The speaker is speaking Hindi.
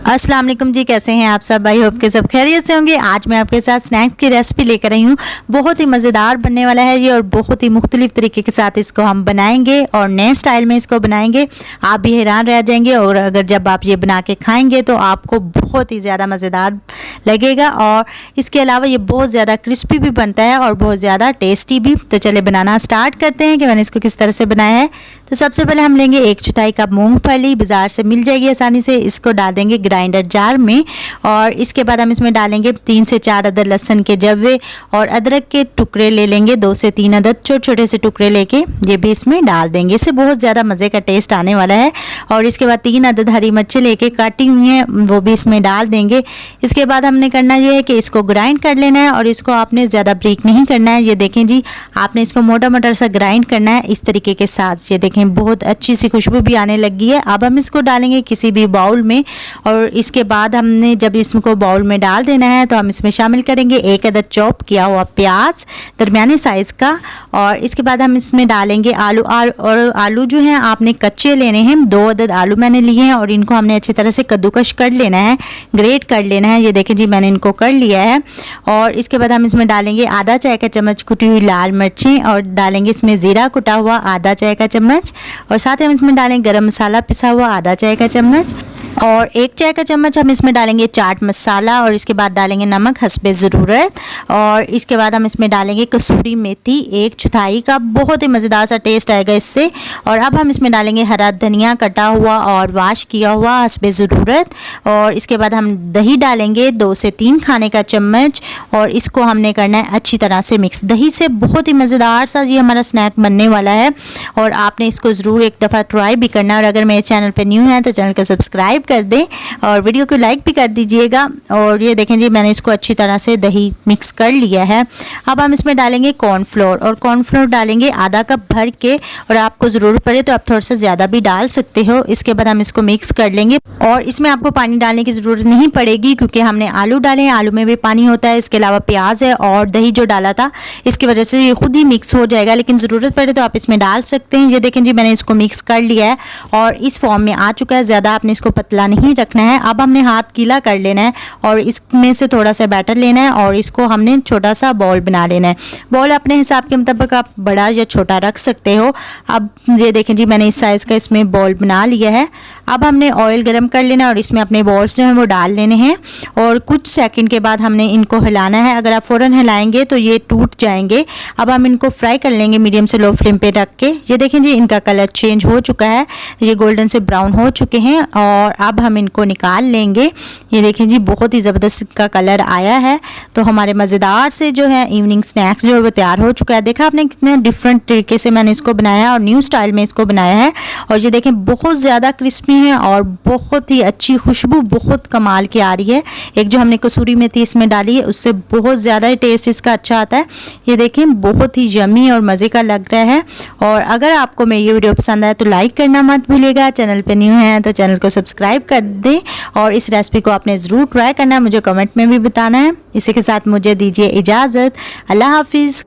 अस्सलाम वालेकुम जी, कैसे हैं आप सब? आई होप के सब खैरियत से होंगे। आज मैं आपके साथ स्नैक्स की रेसिपी लेकर आई हूँ। बहुत ही मज़ेदार बनने वाला है ये और बहुत ही मुख्तलिफ तरीके के साथ इसको हम बनाएंगे और नए स्टाइल में इसको बनाएंगे। आप भी हैरान रह जाएंगे और अगर जब आप ये बना के खाएंगे तो आपको बहुत ही ज़्यादा मज़ेदार लगेगा और इसके अलावा ये बहुत ज़्यादा क्रिस्पी भी बनता है और बहुत ज़्यादा टेस्टी भी। तो चले बनाना स्टार्ट करते हैं कि मैंने इसको किस तरह से बनाया है। तो सबसे पहले हम लेंगे 1/4 कप मूंगफली, बाज़ार से मिल जाएगी आसानी से। इसको डाल देंगे ग्राइंडर जार में और इसके बाद हम इसमें डालेंगे 3 से 4 अदद लहसुन के जव्वे और अदरक के टुकड़े ले लेंगे 2 से 3 अदद छोटे छोटे से टुकड़े लेके ये भी इसमें डाल देंगे। इससे बहुत ज़्यादा मज़े का टेस्ट आने वाला है। और इसके बाद 3 अदद हरी मिर्चें लेके काटी हुई हैं वो भी इसमें डाल देंगे। इसके बाद हमने करना ये है कि इसको ग्राइंड कर लेना है और इसको आपने ज़्यादा ब्रीक नहीं करना है। ये देखें जी, आपने इसको मोटा मोटा सा ग्राइंड करना है इस तरीके के साथ। ये देखें बहुत अच्छी सी खुशबू भी आने लगी है। अब हम इसको डालेंगे किसी भी बाउल में और इसके बाद हमने जब इसको बाउल में डाल देना है तो हम इसमें शामिल करेंगे 1 अदद चॉप किया हुआ प्याज दरमियाने साइज़ का। और इसके बाद हम इसमें डालेंगे आलू और आलू जो हैं आपने कच्चे लेने हैं। 2 अदद आलू मैंने लिए हैं और इनको हमने अच्छी तरह से कद्दूकश कर लेना है, ग्रेट कर लेना है। ये देखें जी, मैंने इनको कर लिया है। और इसके बाद हम इसमें डालेंगे आधा चाय का चम्मच कुटी हुई लाल मिर्चें और डालेंगे इसमें ज़ीरा कुटा हुआ आधा चाय का चम्मच और साथ ही हम इसमें डालेंगे गरम मसाला पिसा हुआ आधा चाय का चम्मच और 1 चाय का चम्मच हम इसमें डालेंगे चाट मसाला और इसके बाद डालेंगे नमक हस्बे ज़रूरत। और इसके बाद हम इसमें डालेंगे कसूरी मेथी 1/4 का। बहुत ही मज़ेदार सा टेस्ट आएगा इससे। और अब हम इसमें डालेंगे हरा धनिया कटा हुआ और वाश किया हुआ हस्बे ज़रूरत। और इसके बाद हम दही डालेंगे 2 से 3 खाने का चम्मच और इसको हमने करना है अच्छी तरह से मिक्स। दही से बहुत ही मज़ेदार सा ये हमारा स्नैक बनने वाला है और आपने इसको ज़रूर एक दफ़ा ट्राई भी करना है। और अगर मेरे चैनल पर न्यू है तो चैनल को सब्सक्राइब कर दें और वीडियो को लाइक भी कर दीजिएगा। और ये देखें जी, मैंने इसको अच्छी तरह से दही मिक्स कर लिया है। अब हम इसमें डालेंगे कॉर्नफ्लोर और कॉर्नफ्लोर डालेंगे आधा कप भर के और आपको ज़रूरत पड़े तो आप थोड़ा सा ज़्यादा भी डाल सकते हो। इसके बाद हम इसको मिक्स कर लेंगे और इसमें आपको पानी डालने की ज़रूरत नहीं पड़ेगी क्योंकि हमने आलू डाले हैं, आलू में भी पानी होता है। इसके अलावा प्याज है और दही जो डाला था इसकी वजह से ये खुद ही मिक्स हो जाएगा, लेकिन ज़रूरत पड़े तो आप इसमें डाल सकते हैं। ये देखें जी, मैंने इसको मिक्स कर लिया है और इस फॉर्म में आ चुका है। ज़्यादा आपने इसको पतला नहीं रखना है। अब हमने हाथ गीला कर लेना है और इसमें से थोड़ा सा बैटर लेना है और इसको हमने छोटा सा बॉल बना लेना है। बॉल अपने हिसाब के मुताबिक आप बड़ा या छोटा रख सकते हो। अब ये देखें जी, मैंने इस साइज़ का इसमें बॉल बना लिया है। अब हमने ऑयल गरम कर लेना है और इसमें अपने बॉल्स जो हैं वो डाल लेने हैं और कुछ सेकंड के बाद हमने इनको हिलाना है। अगर आप फ़ौरन हिलाएंगे तो ये टूट जाएंगे। अब हम इनको फ्राई कर लेंगे मीडियम से लो फ्लेम पे रख के। ये देखें जी, इनका कलर चेंज हो चुका है, ये गोल्डन से ब्राउन हो चुके हैं और अब हम इनको निकाल लेंगे। ये देखें जी, बहुत ही ज़बरदस्त का कलर आया है। तो हमारे मज़ेदार से जो है इवनिंग स्नैक्स जो है वो तैयार हो चुका है। देखा आपने कितने डिफरेंट तरीके से मैंने इसको बनाया और न्यू स्टाइल में इसको बनाया है। और ये देखें बहुत ज़्यादा क्रिस्पी है और बहुत ही अच्छी खुशबू बहुत कमाल की आ रही है। एक जो हमने कसूरी मेथी इसमें डाली है उससे बहुत ज़्यादा टेस्ट इसका अच्छा आता है। ये देखें बहुत ही यमी और मज़े का लग रहा है। और अगर आपको मेरी ये वीडियो पसंद आए तो लाइक करना मत भूलिएगा। चैनल पे न्यू है तो चैनल को सब्सक्राइब कर दें और इस रेसिपी को आपने ज़रूर ट्राई करना है, मुझे कमेंट में भी बताना है। इसी के साथ मुझे दीजिए इजाज़त। अल्लाह हाफिज़।